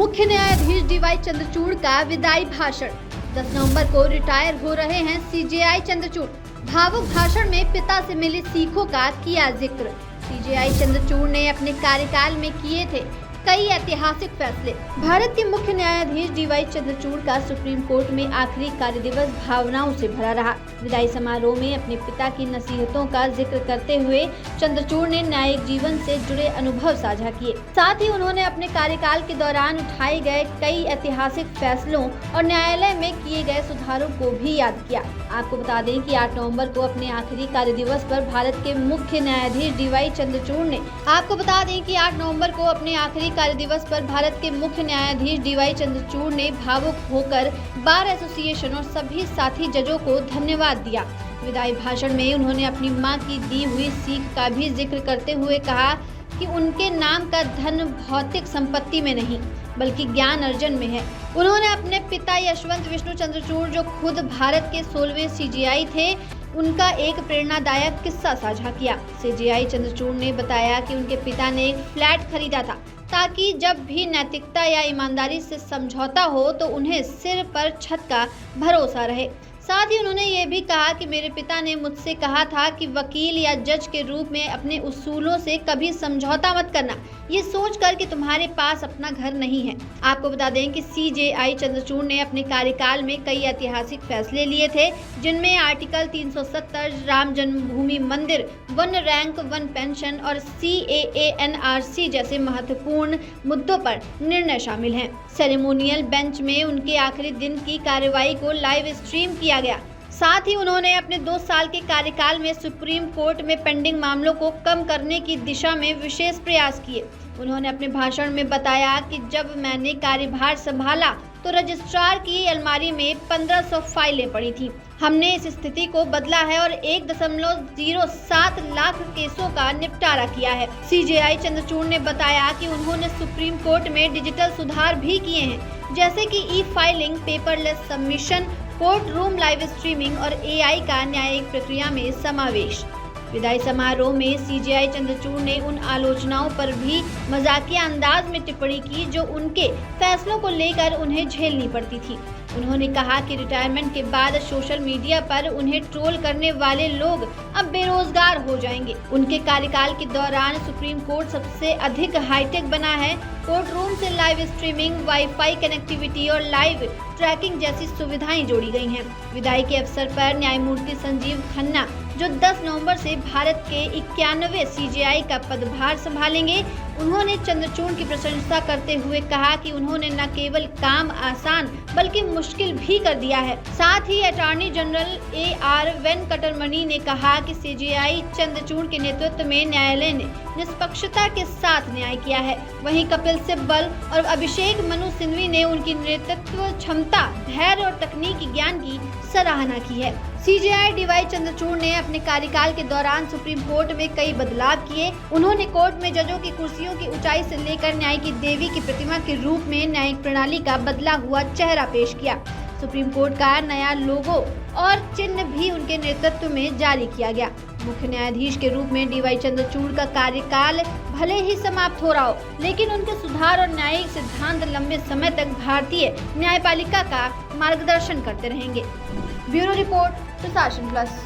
मुख्य न्यायाधीश डीवाई चंद्रचूड़ का विदाई भाषण। 10 नवंबर को रिटायर हो रहे हैं सीजेआई चंद्रचूड़। भावुक भाषण में पिता से मिली सीखों का किया जिक्र। सीजेआई चंद्रचूड़ ने अपने कार्यकाल में किए थे कई ऐतिहासिक फैसले। भारत के मुख्य न्यायाधीश डीवाई चंद्रचूड़ का सुप्रीम कोर्ट में आखिरी कार्यदिवस भावनाओं से भरा रहा। विदाई समारोह में अपने पिता की नसीहतों का जिक्र करते हुए चंद्रचूड़ ने न्यायिक जीवन से जुड़े अनुभव साझा किए। साथ ही उन्होंने अपने कार्यकाल के दौरान उठाए गए कई ऐतिहासिक फैसलों और न्यायालय में किए गए सुधारों को भी याद किया। आपको बता दें कि 8 नवंबर को अपने आखिरी कार्यदिवस पर भारत के मुख्य न्यायाधीश डीवाई चंद्रचूड़ ने भावुक होकर बार एसोसिएशन और सभी साथी जजों को धन्यवाद दिया। विदाई भाषण में उन्होंने अपनी मां की दी हुई सीख का भी जिक्र करते हुए कहा कि उनके नाम का धन भौतिक संपत्ति में नहीं बल्कि ज्ञान अर्जन में है। उन्होंने अपने पिता यशवंत विष्णु चंद्रचूड़, जो खुद भारत के 16वें सीजेआई थे, उनका एक प्रेरणादायक किस्सा साझा किया। सीजेआई चंद्रचूड़ ने बताया कि उनके पिता ने एक फ्लैट खरीदा था ताकि जब भी नैतिकता या ईमानदारी से समझौता हो तो उन्हें सिर पर छत का भरोसा रहे। साथ ही उन्होंने ये भी कहा कि मेरे पिता ने मुझसे कहा था कि वकील या जज के रूप में अपने उसूलों से कभी समझौता मत करना, ये सोचकर कि तुम्हारे पास अपना घर नहीं है। आपको बता दें कि सीजेआई चंद्रचूड़ ने अपने कार्यकाल में कई ऐतिहासिक फैसले लिए थे, जिनमें आर्टिकल 370, राम जन्मभूमि मंदिर, वन रैंक वन पेंशन और CAA NRC जैसे महत्वपूर्ण मुद्दों पर निर्णय शामिल हैं। सेरेमोनियल बेंच में उनके आखिरी दिन की कार्रवाई को लाइव स्ट्रीम किया गया। साथ ही उन्होंने अपने 2 साल के कार्यकाल में सुप्रीम कोर्ट में पेंडिंग मामलों को कम करने की दिशा में विशेष प्रयास किए। उन्होंने अपने भाषण में बताया कि जब मैंने कार्यभार संभाला तो रजिस्ट्रार की अलमारी में 1500 फाइलें पड़ी थी। हमने इस स्थिति को बदला है और 1.07 लाख केसों का निपटारा किया है। सीजेआई चंद्रचूड़ ने बताया कि उन्होंने सुप्रीम कोर्ट में डिजिटल सुधार भी किए हैं, जैसे कि e filing, paperless submission, court room live streaming और AI का न्यायिक प्रक्रिया में समावेश। विदाई समारोह में सीजेआई चंद्रचूड़ ने उन आलोचनाओं पर भी मजाकिया अंदाज में टिप्पणी की जो उनके फैसलों को लेकर उन्हें झेलनी पड़ती थी। उन्होंने कहा कि रिटायरमेंट के बाद सोशल मीडिया पर उन्हें ट्रोल करने वाले लोग अब बेरोजगार हो जाएंगे। उनके कार्यकाल के दौरान सुप्रीम कोर्ट सबसे अधिक हाईटेक बना है। कोर्ट रूम से लाइव स्ट्रीमिंग, वाईफाई कनेक्टिविटी और लाइव ट्रैकिंग जैसी सुविधाएं जोड़ी गई हैं। विदाई के अवसर पर न्यायमूर्ति संजीव खन्ना, जो 10 नवंबर से भारत के 91वें सीजेआई का पदभार संभालेंगे, उन्होंने चंद्रचूड़ की प्रशंसा करते हुए कहा कि उन्होंने न केवल काम आसान बल्कि मुश्किल भी कर दिया है। साथ ही अटॉर्नी जनरल AR वेंकटरमणि ने कहा कि सीजेआई चंद्रचूड़ के नेतृत्व में न्यायालय ने निष्पक्षता के साथ न्याय किया है। वहीं कपिल सिब्बल और अभिषेक मनु सिंघवी ने उनकी नेतृत्व क्षमता, धैर्य और तकनीकी ज्ञान की सराहना की है। सीजेआई डीवाई चंद्रचूड़ ने अपने कार्यकाल के दौरान सुप्रीम कोर्ट में कई बदलाव किए। उन्होंने कोर्ट में जजों की कुर्सियों की ऊंचाई से लेकर न्याय की देवी की प्रतिमा के रूप में न्यायिक प्रणाली का बदला हुआ चेहरा पेश किया। सुप्रीम कोर्ट का नया लोगो और चिन्ह भी उनके नेतृत्व में जारी किया गया। मुख्य न्यायाधीश के रूप में डीवाई चंद्रचूड़ का कार्यकाल भले ही समाप्त हो रहा हो, लेकिन उनके सुधार और न्यायिक सिद्धांत लंबे समय तक भारतीय न्यायपालिका का मार्गदर्शन करते रहेंगे। ब्यूरो रिपोर्ट, प्रशासन प्लस।